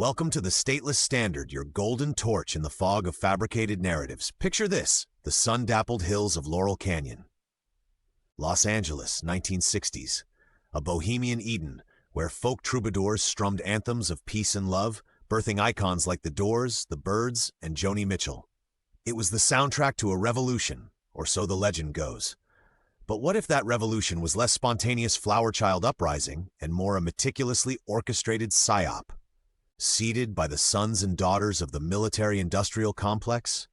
Welcome to the Stateless Standard, your golden torch in the fog of fabricated narratives. Picture this, the sun-dappled hills of Laurel Canyon. Los Angeles, 1960s. A bohemian Eden, where folk troubadours strummed anthems of peace and love, birthing icons like the Doors, the Byrds, and Joni Mitchell. It was the soundtrack to a revolution, or so the legend goes. But what if that revolution was less spontaneous flower child uprising and more a meticulously orchestrated psyop? Seated by the sons and daughters of the military-industrial complex?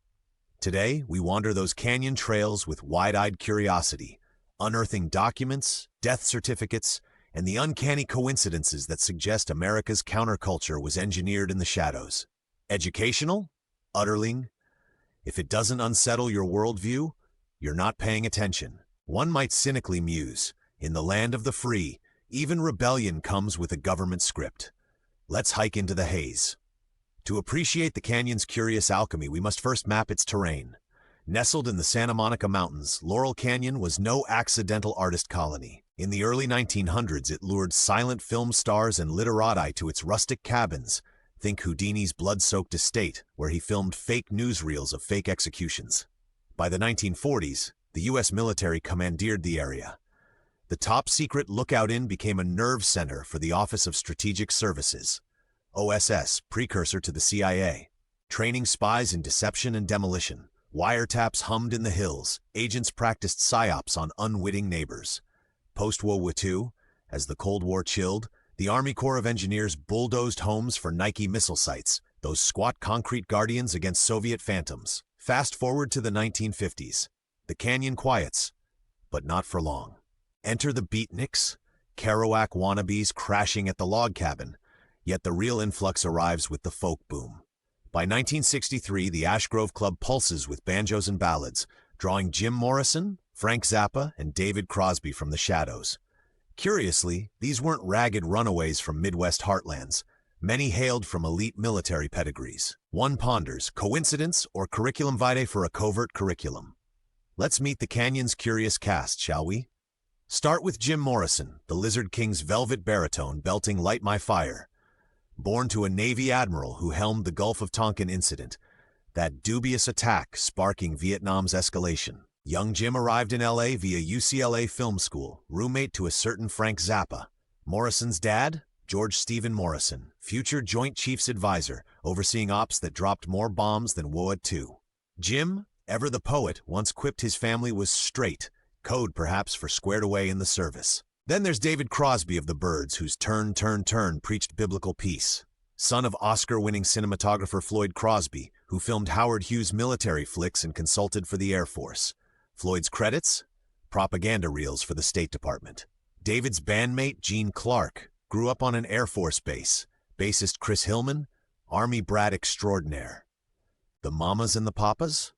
Today, we wander those canyon trails with wide-eyed curiosity, unearthing documents, death certificates, and the uncanny coincidences that suggest America's counterculture was engineered in the shadows. Educational? Utterly. If it doesn't unsettle your worldview, you're not paying attention. One might cynically muse, in the land of the free, even rebellion comes with a government script. Let's hike into the haze. To appreciate the canyon's curious alchemy, we must first map its terrain. Nestled in the Santa Monica Mountains, Laurel Canyon was no accidental artist colony. In the early 1900s, it lured silent film stars and literati to its rustic cabins. Think Houdini's blood-soaked estate, where he filmed fake newsreels of fake executions. By the 1940s, the U.S. military commandeered the area. The top-secret Lookout Inn became a nerve center for the Office of Strategic Services, OSS, precursor to the CIA. Training spies in deception and demolition, wiretaps hummed in the hills, agents practiced psyops on unwitting neighbors. Post-World War II, as the Cold War chilled, the Army Corps of Engineers bulldozed homes for Nike missile sites, those squat concrete guardians against Soviet phantoms. Fast forward to the 1950s. The canyon quiets, but not for long. Enter the beatniks, Kerouac wannabes crashing at the log cabin, yet the real influx arrives with the folk boom. By 1963, the Ash Grove Club pulses with banjos and ballads, drawing Jim Morrison, Frank Zappa, and David Crosby from the shadows. Curiously, these weren't ragged runaways from Midwest heartlands. Many hailed from elite military pedigrees. One ponders, coincidence or curriculum vitae for a covert curriculum? Let's meet the canyon's curious cast, shall we? Start with Jim Morrison, the Lizard King's velvet baritone belting Light My Fire. Born to a Navy admiral who helmed the Gulf of Tonkin incident, that dubious attack sparking Vietnam's escalation. Young Jim arrived in L.A. via UCLA Film School, roommate to a certain Frank Zappa. Morrison's dad? George Stephen Morrison, future Joint Chiefs Advisor, overseeing ops that dropped more bombs than World War II. Jim, ever the poet, once quipped his family was straight, code perhaps for squared away in the service. Then there's David Crosby of the Byrds, whose turn preached biblical peace. Son of Oscar-winning cinematographer Floyd Crosby, who filmed Howard Hughes' military flicks and consulted for the Air Force. Floyd's credits? Propaganda reels for the State Department. David's bandmate, Gene Clark, grew up on an Air Force base. Bassist Chris Hillman, Army brat extraordinaire. The mamas and the papas?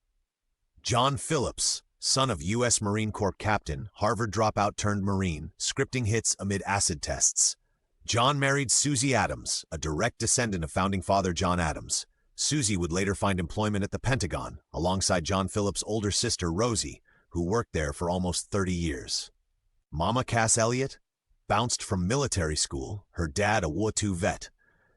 John Phillips, son of U.S. Marine Corps captain, Harvard dropout turned Marine, scripting hits amid acid tests. John married Susie Adams, a direct descendant of founding father John Adams. Susie would later find employment at the Pentagon, alongside John Phillips' older sister Rosie, who worked there for almost 30 years. Mama Cass Elliott? Bounced from military school, her dad a War II vet.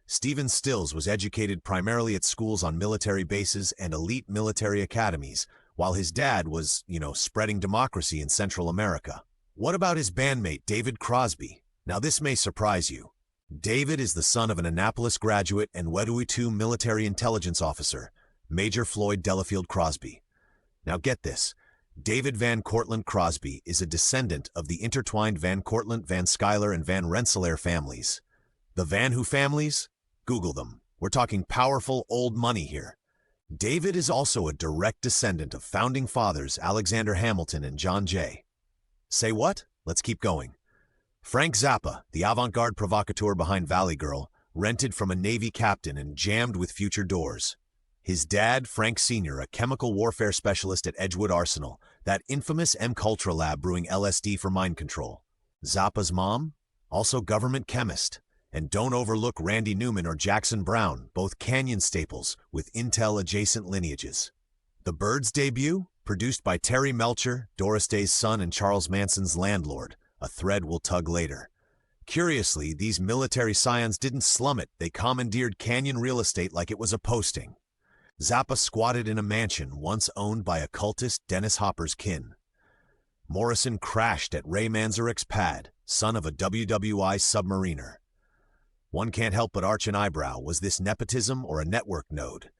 Stephen Stills was educated primarily at schools on military bases and elite military academies, while his dad was, spreading democracy in Central America. What about his bandmate, David Crosby? Now this may surprise you. David is the son of an Annapolis graduate and World War II military intelligence officer, Major Floyd Delafield Crosby. Now get this, David Van Cortlandt Crosby is a descendant of the intertwined Van Cortlandt, Van Schuyler, and Van Rensselaer families. The Van Who families? Google them. We're talking powerful old money here. David is also a direct descendant of founding fathers Alexander Hamilton and John Jay. Say what? Let's keep going. Frank Zappa, the avant-garde provocateur behind Valley Girl, rented from a Navy captain and jammed with future Doors. His dad, Frank Sr., a chemical warfare specialist at Edgewood Arsenal, that infamous MKUltra lab brewing LSD for mind control. Zappa's mom? Also government chemist. And don't overlook Randy Newman or Jackson Browne, both Canyon staples with Intel-adjacent lineages. The Byrds debut? Produced by Terry Melcher, Doris Day's son and Charles Manson's landlord, a thread we'll tug later. Curiously, these military scions didn't slum it, they commandeered canyon real estate like it was a posting. Zappa squatted in a mansion once owned by occultist Dennis Hopper's kin. Morrison crashed at Ray Manzarek's pad, son of a WWI submariner. One can't help but arch an eyebrow. Was this nepotism or a network node?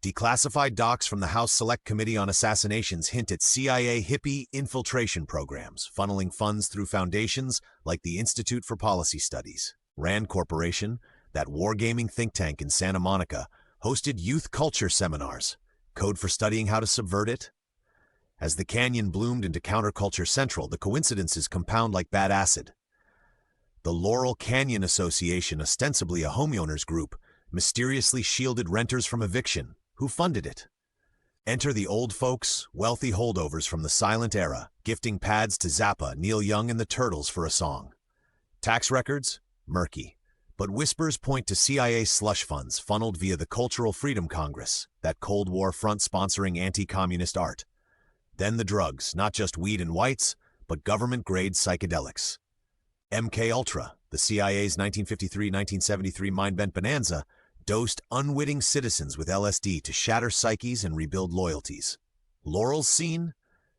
Declassified docs from the House Select Committee on Assassinations hint at CIA hippie infiltration programs, funneling funds through foundations like the Institute for Policy Studies. Rand Corporation, that wargaming think tank in Santa Monica, hosted youth culture seminars, code for studying how to subvert it. As the canyon bloomed into Counterculture Central, the coincidences compound like bad acid. The Laurel Canyon Association, ostensibly a homeowners group, mysteriously shielded renters from eviction. Who funded it? Enter the old folks, wealthy holdovers from the silent era, gifting pads to Zappa, Neil Young, and the Turtles for a song. Tax records? Murky. But whispers point to CIA slush funds funneled via the Cultural Freedom Congress, that Cold War front sponsoring anti-communist art. Then the drugs, not just weed and whites, but government-grade psychedelics. MKUltra, the CIA's 1953-1973 mind-bent bonanza, dosed unwitting citizens with LSD to shatter psyches and rebuild loyalties. Laurel's scene?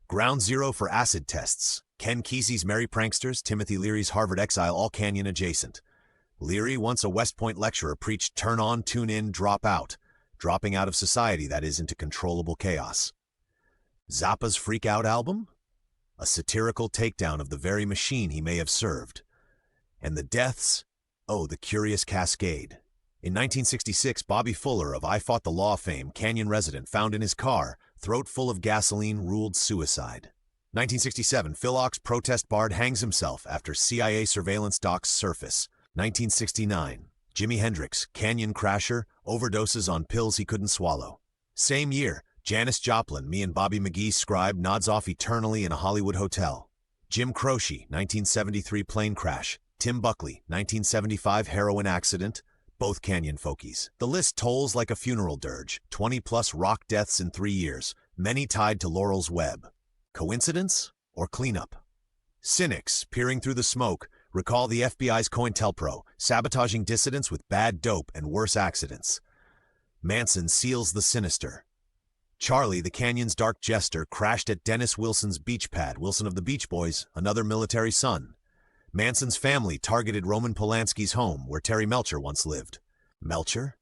Ground zero for acid tests. Ken Kesey's Merry Pranksters, Timothy Leary's Harvard exile, all canyon adjacent. Leary, once a West Point lecturer, preached turn on, tune in, drop out. Dropping out of society, that is, into controllable chaos. Zappa's Freak Out album? A satirical takedown of the very machine he may have served. And the deaths? Oh, the curious cascade. In 1966, Bobby Fuller of I Fought the Law fame, canyon resident, found in his car, throat full of gasoline, ruled suicide. 1967, Phil Ochs, protest bard, hangs himself after CIA surveillance docs surface. 1969, Jimi Hendrix, canyon crasher, overdoses on pills he couldn't swallow. Same year, Janis Joplin, Me and Bobby McGee scribe, nods off eternally in a Hollywood hotel. Jim Croce, 1973 plane crash. Tim Buckley, 1975 heroin accident. Both canyon folkies. The list tolls like a funeral dirge. 20-plus rock deaths in 3 years, many tied to Laurel's web. Coincidence or cleanup? Cynics, peering through the smoke, recall the FBI's COINTELPRO, sabotaging dissidents with bad dope and worse accidents. Manson seals the sinister. Charlie, the canyon's dark jester, crashed at Dennis Wilson's beach pad. Wilson of the Beach Boys, another military son. Manson's family targeted Roman Polanski's home, where Terry Melcher once lived. Melcher?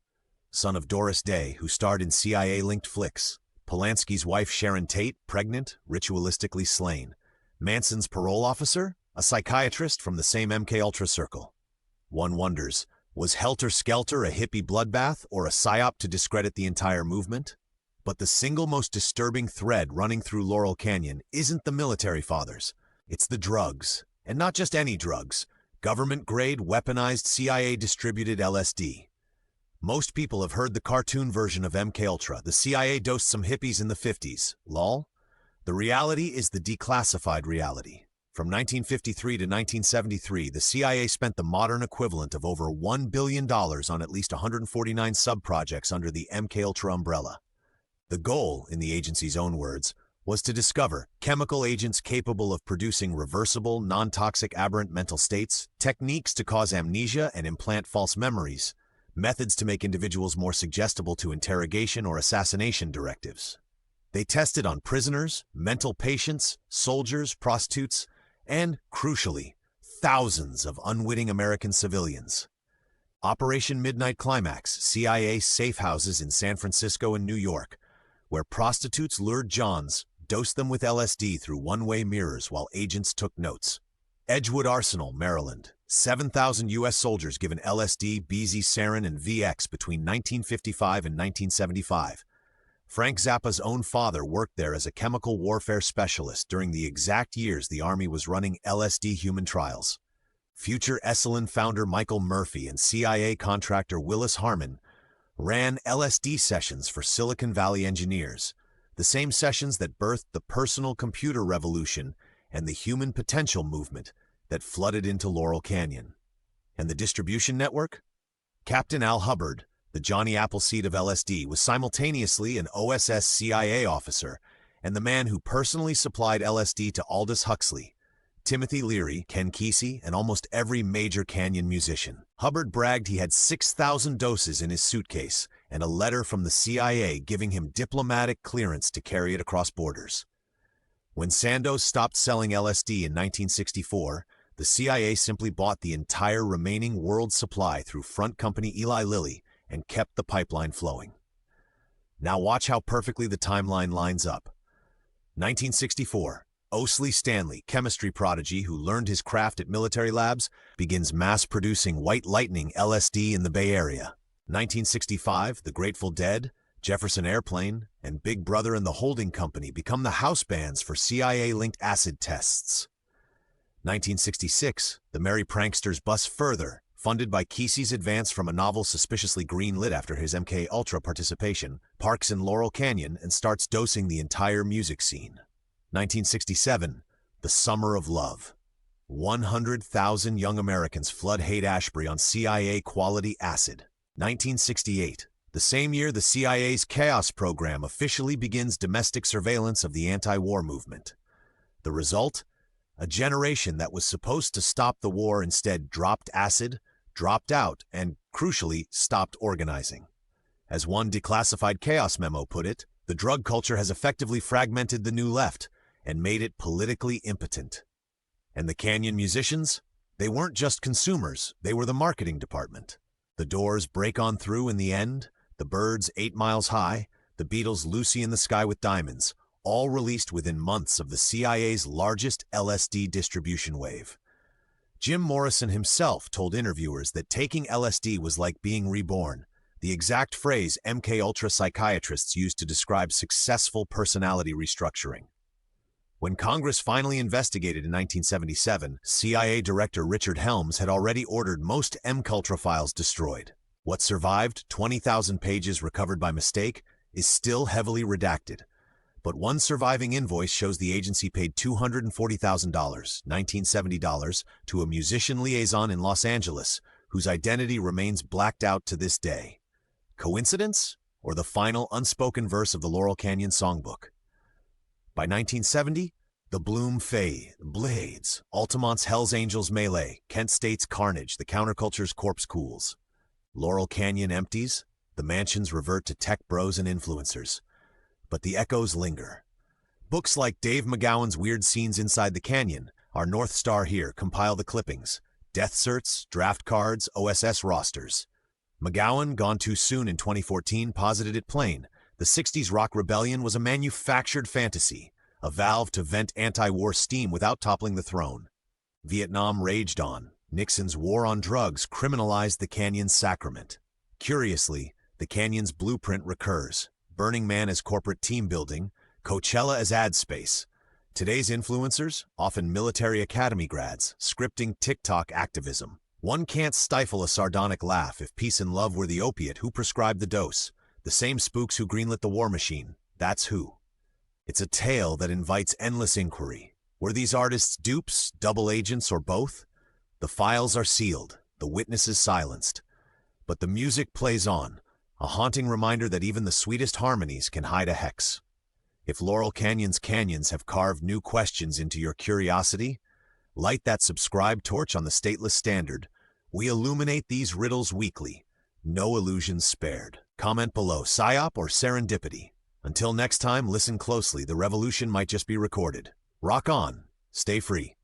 Son of Doris Day, who starred in CIA-linked flicks. Polanski's wife Sharon Tate, pregnant, ritualistically slain. Manson's parole officer? A psychiatrist from the same MKUltra circle. One wonders, was Helter Skelter a hippie bloodbath or a psyop to discredit the entire movement? But the single most disturbing thread running through Laurel Canyon isn't the military fathers. It's the drugs. And not just any drugs. Government-grade, weaponized, CIA-distributed LSD. Most people have heard the cartoon version of MKUltra. The CIA dosed some hippies in the 50s. Lol? The reality is the declassified reality. From 1953 to 1973, the CIA spent the modern equivalent of over $1 billion on at least 149 sub-projects under the MKUltra umbrella. The goal, in the agency's own words, was to discover chemical agents capable of producing reversible, non-toxic aberrant mental states, techniques to cause amnesia and implant false memories, methods to make individuals more suggestible to interrogation or assassination directives. They tested on prisoners, mental patients, soldiers, prostitutes, and, crucially, thousands of unwitting American civilians. Operation Midnight Climax, CIA safe houses in San Francisco and New York, where prostitutes lured Johns, dosed them with LSD through one-way mirrors while agents took notes. Edgewood Arsenal, Maryland. 7,000 U.S. soldiers given LSD, BZ sarin, and VX between 1955 and 1975. Frank Zappa's own father worked there as a chemical warfare specialist during the exact years the Army was running LSD human trials. Future Esalen founder Michael Murphy and CIA contractor Willis Harmon ran LSD sessions for Silicon Valley engineers, the same sessions that birthed the personal computer revolution and the human potential movement that flooded into Laurel Canyon. And the distribution network? Captain Al Hubbard, the Johnny Appleseed of LSD, was simultaneously an OSS CIA officer and the man who personally supplied LSD to Aldous Huxley, Timothy Leary, Ken Kesey, and almost every major Canyon musician. Hubbard bragged he had 6,000 doses in his suitcase and a letter from the CIA giving him diplomatic clearance to carry it across borders. When Sandoz stopped selling LSD in 1964, the CIA simply bought the entire remaining world supply through front company Eli Lilly and kept the pipeline flowing. Now watch how perfectly the timeline lines up. 1964. Osley Stanley, chemistry prodigy who learned his craft at military labs, begins mass-producing White Lightning LSD in the Bay Area. 1965, The Grateful Dead, Jefferson Airplane, and Big Brother and the Holding Company become the house bands for CIA-linked acid tests. 1966, The Merry Pranksters bust further, funded by Kesey's advance from a novel suspiciously green-lit after his MKUltra participation, parks in Laurel Canyon and starts dosing the entire music scene. 1967, The Summer of Love. 100,000 young Americans flood Haight-Ashbury on CIA-quality acid. 1968, the same year the CIA's Chaos program officially begins domestic surveillance of the anti-war movement. The result? A generation that was supposed to stop the war instead dropped acid, dropped out, and, crucially, stopped organizing. As one Declassified Chaos memo put it, the drug culture has effectively fragmented the New Left and made it politically impotent. And the Canyon musicians? They weren't just consumers, they were the marketing department. The Doors' Break On Through in the End, the Byrds' 8 Miles High, the Beatles' Lucy in the Sky with Diamonds, all released within months of the CIA's largest LSD distribution wave. Jim Morrison himself told interviewers that taking LSD was like being reborn, the exact phrase MKUltra psychiatrists used to describe successful personality restructuring. When Congress finally investigated in 1977, CIA Director Richard Helms had already ordered most MKUltra files destroyed. What survived, 20,000 pages recovered by mistake, is still heavily redacted. But one surviving invoice shows the agency paid $240,000, $1970, to a musician liaison in Los Angeles, whose identity remains blacked out to this day. Coincidence? Or the final unspoken verse of the Laurel Canyon songbook? By 1970, the Bloom Faye, Blades, Altamont's Hells Angels Melee, Kent State's Carnage, the Counterculture's Corpse Cools. Laurel Canyon empties, the mansions revert to tech bros and influencers. But the echoes linger. Books like Dave McGowan's Weird Scenes Inside the Canyon, Our North Star Here, compile the clippings, death certs, draft cards, OSS rosters. McGowan, gone too soon in 2014, posited it plain. The 60s rock rebellion was a manufactured fantasy, a valve to vent anti-war steam without toppling the throne. Vietnam raged on. Nixon's war on drugs criminalized the Canyon's sacrament. Curiously, the Canyon's blueprint recurs. Burning Man as corporate team building, Coachella as ad space. Today's influencers, often military academy grads, scripting TikTok activism. One can't stifle a sardonic laugh if peace and love were the opiate. Who prescribed the dose? The same spooks who greenlit the war machine. That's who. It's a tale that invites endless inquiry. Were these artists dupes, double agents, or both? The files are sealed, the witnesses silenced. But the music plays on, a haunting reminder that even the sweetest harmonies can hide a hex. If Laurel Canyon's canyons have carved new questions into your curiosity, light that subscribe torch on the Stateless Standard. We illuminate these riddles weekly. No illusions spared. Comment below, Psyop or serendipity. Until next time, listen closely. The revolution might just be recorded. Rock on. Stay free.